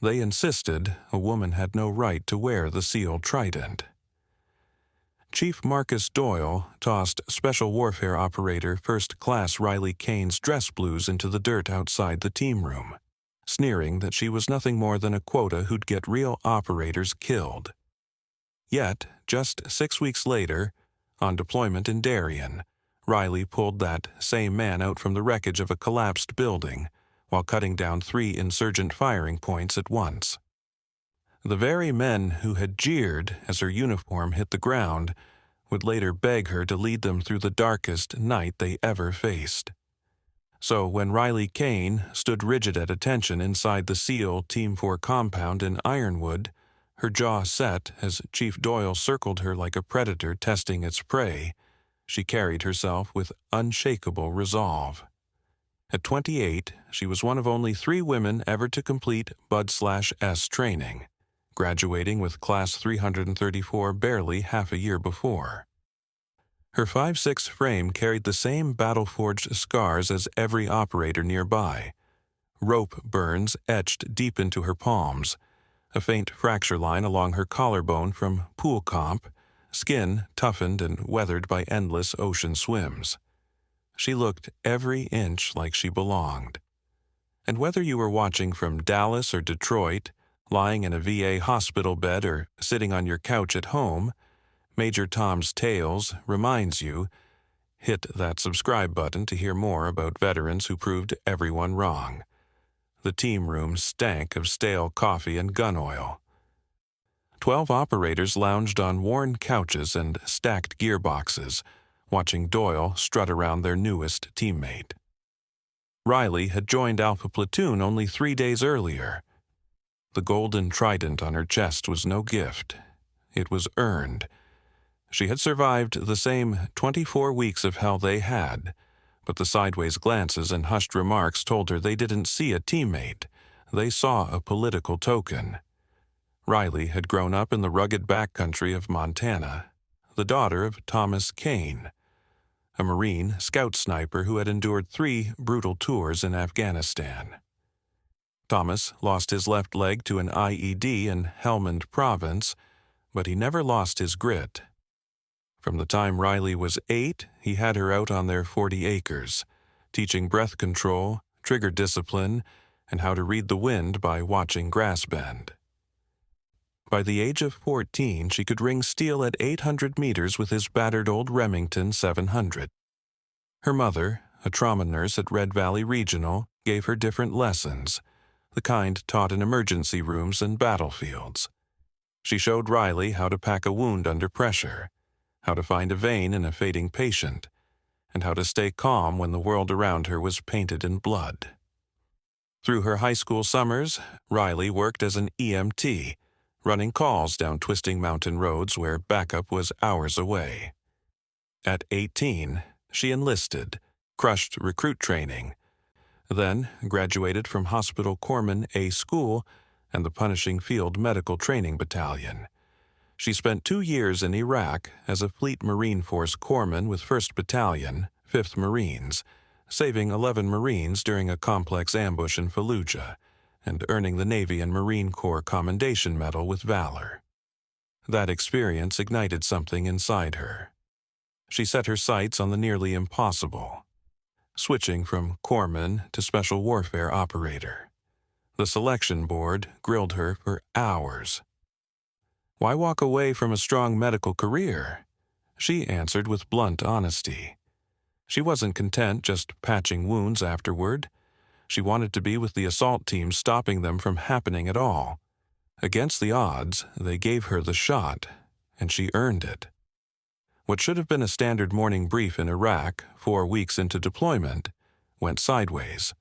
They insisted a woman had no right to wear the SEAL trident. Chief Marcus Doyle tossed Special Warfare Operator First Class Riley Kane's dress blues into the dirt outside the team room, sneering that she was nothing more than a quota who'd get real operators killed. Yet, just 6 weeks later, on deployment in Darien, Riley pulled that same man out from the wreckage of a collapsed building while cutting down 3 insurgent firing points at once. The very men who had jeered as her uniform hit the ground would later beg her to lead them through the darkest night they ever faced. So when Riley Kane stood rigid at attention inside the SEAL Team 4 compound in Ironwood, her jaw set as Chief Doyle circled her like a predator testing its prey, she carried herself with unshakable resolve. At 28, she was one of only 3 women ever to complete Bud/S training, graduating with Class 334 barely half a year before. Her 5'6" frame carried the same battle-forged scars as every operator nearby, rope burns etched deep into her palms, a faint fracture line along her collarbone from pool comp, skin toughened and weathered by endless ocean swims. She looked every inch like she belonged. And whether you were watching from Dallas or Detroit, lying in a VA hospital bed or sitting on your couch at home, Major Tom's Tales reminds you, hit that subscribe button to hear more about veterans who proved everyone wrong. The team room stank of stale coffee and gun oil. 12 operators lounged on worn couches and stacked gearboxes, watching Doyle strut around their newest teammate. Riley had joined Alpha Platoon only 3 days earlier. The golden trident on her chest was no gift. It was earned. She had survived the same 24 weeks of hell they had, but the sideways glances and hushed remarks told her they didn't see a teammate. They saw a political token. Riley had grown up in the rugged backcountry of Montana, the daughter of Thomas Kane, a Marine scout sniper who had endured 3 brutal tours in Afghanistan. Thomas lost his left leg to an IED in Helmand Province, but he never lost his grit. From the time Riley was 8, he had her out on their 40 acres, teaching breath control, trigger discipline, and how to read the wind by watching grass bend. By the age of 14, she could ring steel at 800 meters with his battered old Remington 700. Her mother, a trauma nurse at Red Valley Regional, gave her different lessons, the kind taught in emergency rooms and battlefields. She showed Riley how to pack a wound under pressure, how to find a vein in a fading patient, and how to stay calm when the world around her was painted in blood. Through her high school summers, Riley worked as an EMT, running calls down twisting mountain roads where backup was hours away. At 18, she enlisted, crushed recruit training, then graduated from Hospital Corpsman A School and the punishing Field Medical Training Battalion. She spent 2 years in Iraq as a Fleet Marine Force corpsman with 1st Battalion, 5th Marines, saving 11 Marines during a complex ambush in Fallujah, and earning the Navy and Marine Corps Commendation Medal with Valor. That experience ignited something inside her. She set her sights on the nearly impossible, switching from corpsman to special warfare operator. The selection board grilled her for hours. Why walk away from a strong medical career? She answered with blunt honesty. She wasn't content just patching wounds afterward. She wanted to be with the assault team, stopping them from happening at all. Against the odds, they gave her the shot, and she earned it. What should have been a standard morning brief in Iraq, 4 weeks into deployment, went sideways.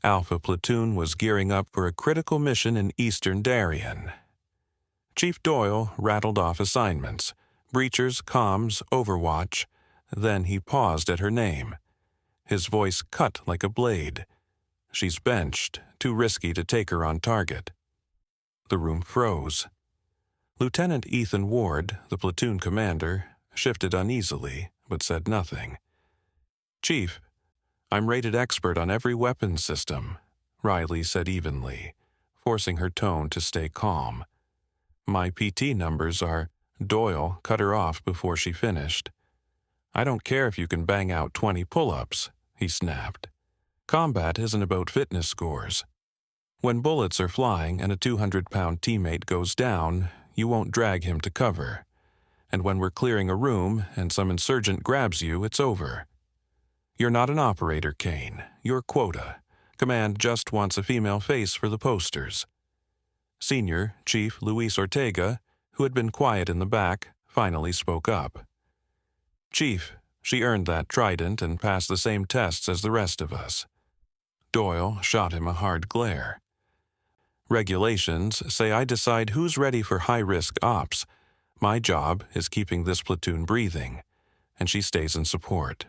Alpha Platoon was gearing up for a critical mission in eastern Darien. Chief Doyle rattled off assignments, breachers, comms, overwatch. Then he paused at her name. His voice cut like a blade. She's benched, too risky to take her on target. The room froze. Lieutenant Ethan Ward, the platoon commander, shifted uneasily, but said nothing. "Chief, I'm rated expert on every weapons system," Riley said evenly, forcing her tone to stay calm. "My PT numbers are—" Doyle cut her off before she finished. "I don't care if you can bang out 20 pull-ups," he snapped. "Combat isn't about fitness scores. When bullets are flying and a 200-pound teammate goes down, you won't drag him to cover. And when we're clearing a room and some insurgent grabs you, it's over. You're not an operator, Kane. You're quota. Command just wants a female face for the posters." Senior Chief Luis Ortega, who had been quiet in the back, finally spoke up. "Chief, she earned that trident and passed the same tests as the rest of us." Doyle shot him a hard glare. "Regulations say I decide who's ready for high-risk ops. My job is keeping this platoon breathing, and she stays in support.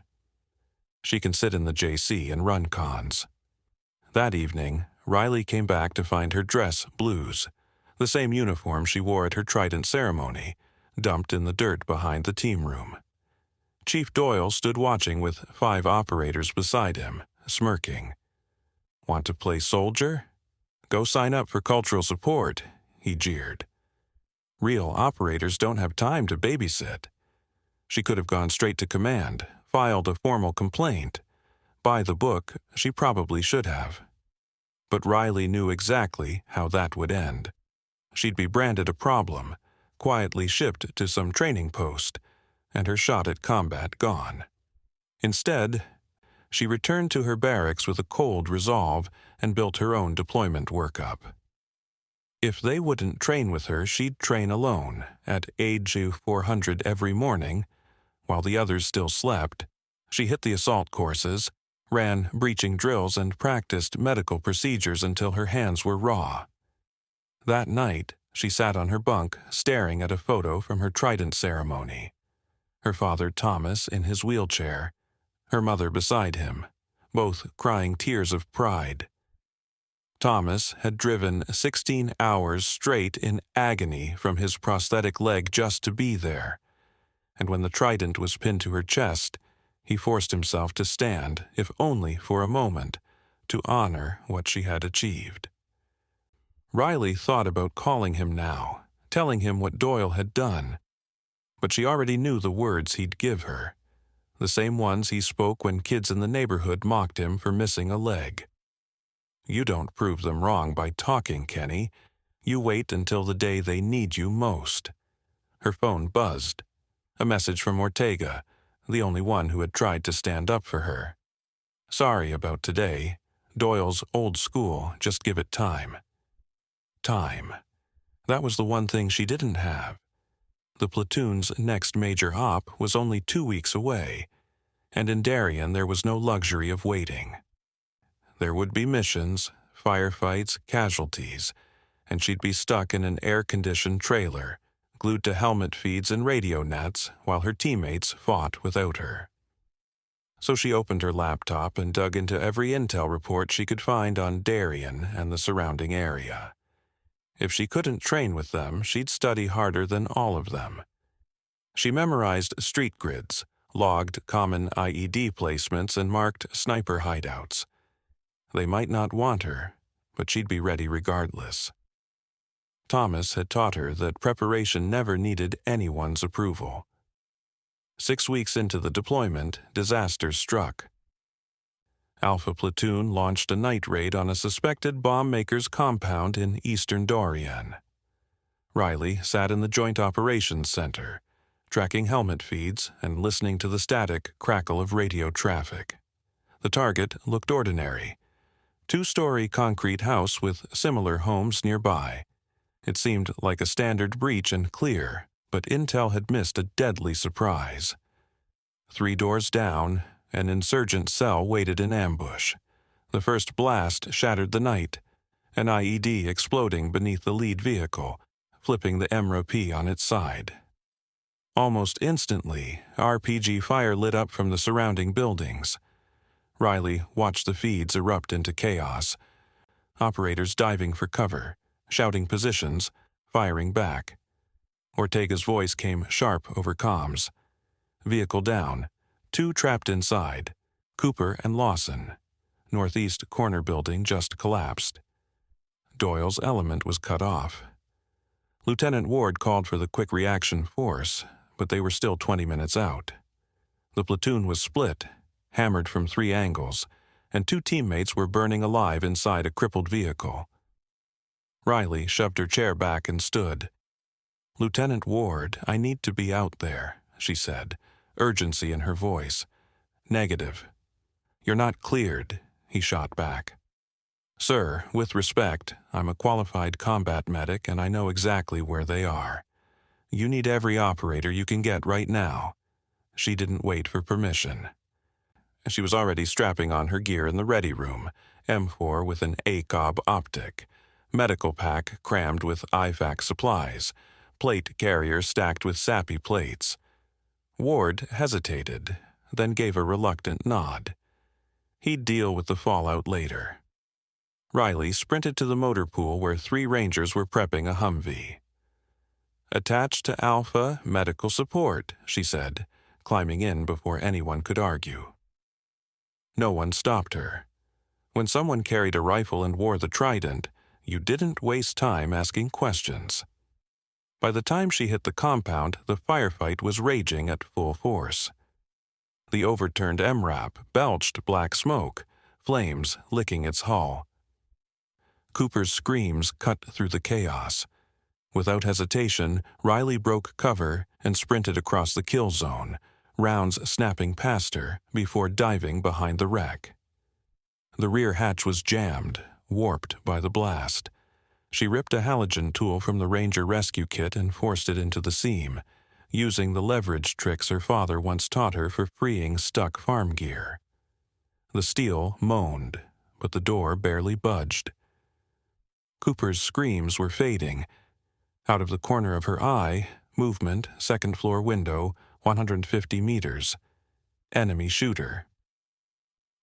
She can sit in the JC and run cons." That evening, Riley came back to find her dress blues, the same uniform she wore at her trident ceremony, dumped in the dirt behind the team room. Chief Doyle stood watching with 5 operators beside him, smirking. "Want to play soldier? Go sign up for cultural support," he jeered. "Real operators don't have time to babysit." She could have gone straight to command, filed a formal complaint. By the book, she probably should have. But Riley knew exactly how that would end. She'd be branded a problem, quietly shipped to some training post, and her shot at combat gone. Instead, she returned to her barracks with a cold resolve and built her own deployment workup. If they wouldn't train with her, she'd train alone, at age 400 every morning. While the others still slept, she hit the assault courses, ran breaching drills, and practiced medical procedures until her hands were raw. That night, she sat on her bunk, staring at a photo from her trident ceremony. Her father Thomas in his wheelchair, her mother beside him, both crying tears of pride. Thomas had driven 16 hours straight in agony from his prosthetic leg just to be there, and when the trident was pinned to her chest, he forced himself to stand, if only for a moment, to honor what she had achieved. Riley thought about calling him now, telling him what Doyle had done, but she already knew the words he'd give her, the same ones he spoke when kids in the neighborhood mocked him for missing a leg. "You don't prove them wrong by talking, Kenny. You wait until the day they need you most." Her phone buzzed. A message from Ortega, the only one who had tried to stand up for her. "Sorry about today. Doyle's old school, just give it time." Time. That was the one thing she didn't have. The platoon's next major op was only 2 weeks away, and in Darien there was no luxury of waiting. There would be missions, firefights, casualties, and she'd be stuck in an air-conditioned trailer, glued to helmet feeds and radio nets while her teammates fought without her. So she opened her laptop and dug into every intel report she could find on Darien and the surrounding area. If she couldn't train with them, she'd study harder than all of them. She memorized street grids, logged common IED placements, and marked sniper hideouts. They might not want her, but she'd be ready regardless. Thomas had taught her that preparation never needed anyone's approval. 6 weeks into the deployment, disaster struck. Alpha Platoon launched a night raid on a suspected bomb maker's compound in eastern Darien. Riley sat in the Joint Operations Center, tracking helmet feeds and listening to the static crackle of radio traffic. The target looked ordinary. 2-story concrete house with similar homes nearby. It seemed like a standard breach and clear, but intel had missed a deadly surprise. 3 doors down, an insurgent cell waited in ambush. The first blast shattered the night, an IED exploding beneath the lead vehicle, flipping the MRP on its side. Almost instantly, RPG fire lit up from the surrounding buildings. Riley watched the feeds erupt into chaos. Operators diving for cover, shouting positions, firing back. Ortega's voice came sharp over comms. Vehicle down. 2 trapped inside. Cooper and Lawson. Northeast corner building just collapsed. Doyle's element was cut off. Lieutenant Ward called for the quick reaction force, but they were still 20 minutes out. The platoon was split, hammered from 3 angles, and 2 teammates were burning alive inside a crippled vehicle. Riley shoved her chair back and stood. "Lieutenant Ward, I need to be out there," she said, urgency in her voice. "Negative." "You're not cleared," he shot back. "Sir, with respect, I'm a qualified combat medic and I know exactly where they are. You need every operator you can get right now." She didn't wait for permission. She was already strapping on her gear in the ready room, M4 with an ACOB optic, medical pack crammed with IFAC supplies, plate carrier stacked with sappy plates. Ward hesitated, then gave a reluctant nod. He'd deal with the fallout later. Riley sprinted to the motor pool where 3 Rangers were prepping a Humvee. "Attached to Alpha, medical support," she said, climbing in before anyone could argue. No one stopped her. When someone carried a rifle and wore the trident, you didn't waste time asking questions. By the time she hit the compound, the firefight was raging at full force. The overturned MRAP belched black smoke, flames licking its hull. Cooper's screams cut through the chaos. Without hesitation, Riley broke cover and sprinted across the kill zone, rounds snapping past her before diving behind the wreck. The rear hatch was jammed, warped by the blast. She ripped a halogen tool from the Ranger rescue kit and forced it into the seam, using the leverage tricks her father once taught her for freeing stuck farm gear. The steel moaned, but the door barely budged. Cooper's screams were fading. Out of the corner of her eye, movement, second-floor window, 150 meters. Enemy shooter.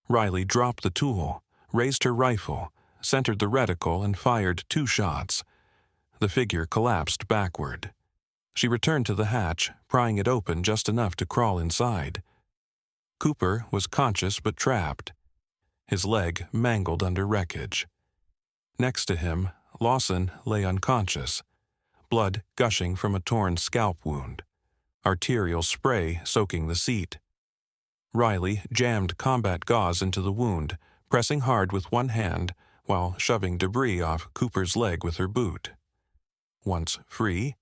Riley dropped the tool, raised her rifle, centered the reticle, and fired 2 shots. The figure collapsed backward. She returned to the hatch, prying it open just enough to crawl inside. Cooper was conscious but trapped, his leg mangled under wreckage. Next to him, Lawson lay unconscious, blood gushing from a torn scalp wound, arterial spray soaking the seat. Riley jammed combat gauze into the wound, pressing hard with one hand while shoving debris off Cooper's leg with her boot. Once free,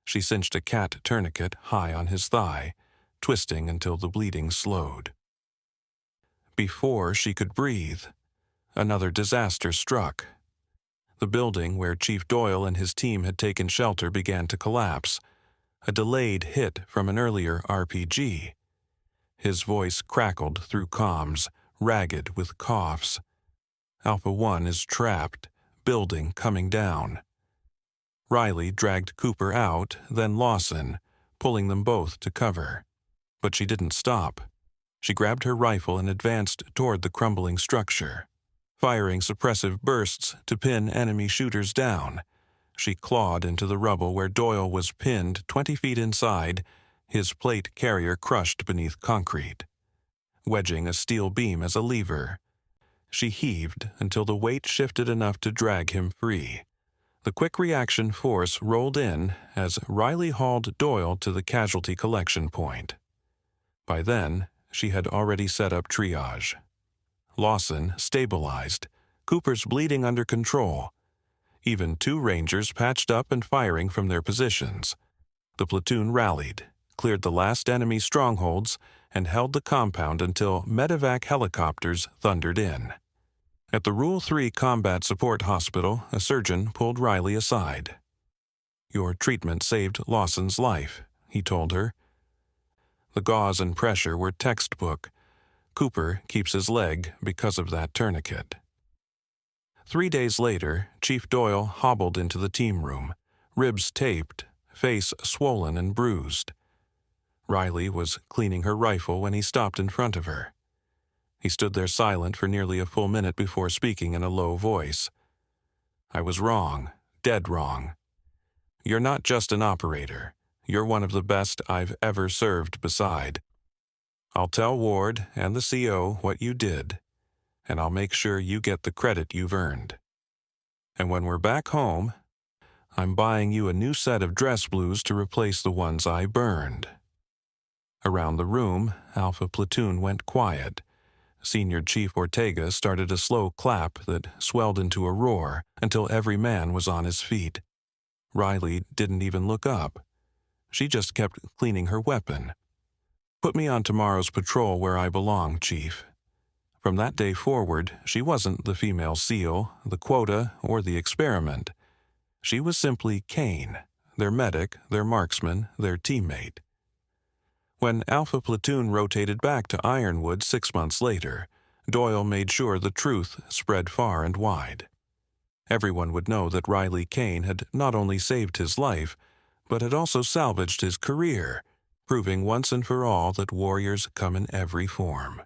she cinched a cat tourniquet high on his thigh, twisting until the bleeding slowed. Before she could breathe, another disaster struck. The building where Chief Doyle and his team had taken shelter began to collapse, a delayed hit from an earlier RPG. His voice crackled through comms, ragged with coughs. Alpha 1 is trapped, building coming down. Riley dragged Cooper out, then Lawson, pulling them both to cover. But she didn't stop. She grabbed her rifle and advanced toward the crumbling structure, firing suppressive bursts to pin enemy shooters down. She clawed into the rubble where Doyle was pinned 20 feet inside, his plate carrier crushed beneath concrete. Wedging a steel beam as a lever, she heaved until the weight shifted enough to drag him free. The quick reaction force rolled in as Riley hauled Doyle to the casualty collection point. By then, she had already set up triage. Lawson stabilized, Cooper's bleeding under control. Even 2 Rangers patched up and firing from their positions. The platoon rallied, cleared the last enemy strongholds, and held the compound until medevac helicopters thundered in. At the Rule 3 Combat Support Hospital, a surgeon pulled Riley aside. "Your treatment saved Lawson's life," he told her. The gauze and pressure were textbook. Cooper keeps his leg because of that tourniquet. 3 days later, Chief Doyle hobbled into the team room, ribs taped, face swollen and bruised. Riley was cleaning her rifle when he stopped in front of her. He stood there silent for nearly a full minute before speaking in a low voice. "I was wrong, dead wrong. You're not just an operator. You're one of the best I've ever served beside. I'll tell Ward and the CO what you did, and I'll make sure you get the credit you've earned." And when we're back home, I'm buying you a new set of dress blues to replace the ones I burned." Around the room, Alpha Platoon went quiet. Senior Chief Ortega started a slow clap that swelled into a roar until every man was on his feet. Riley didn't even look up. She just kept cleaning her weapon. "Put me on tomorrow's patrol where I belong, Chief." From that day forward, she wasn't the female SEAL, the quota, or the experiment. She was simply Kane, their medic, their marksman, their teammate. When Alpha Platoon rotated back to Ironwood 6 months later, Doyle made sure the truth spread far and wide. Everyone would know that Riley Kane had not only saved his life, but had also salvaged his career, proving once and for all that warriors come in every form.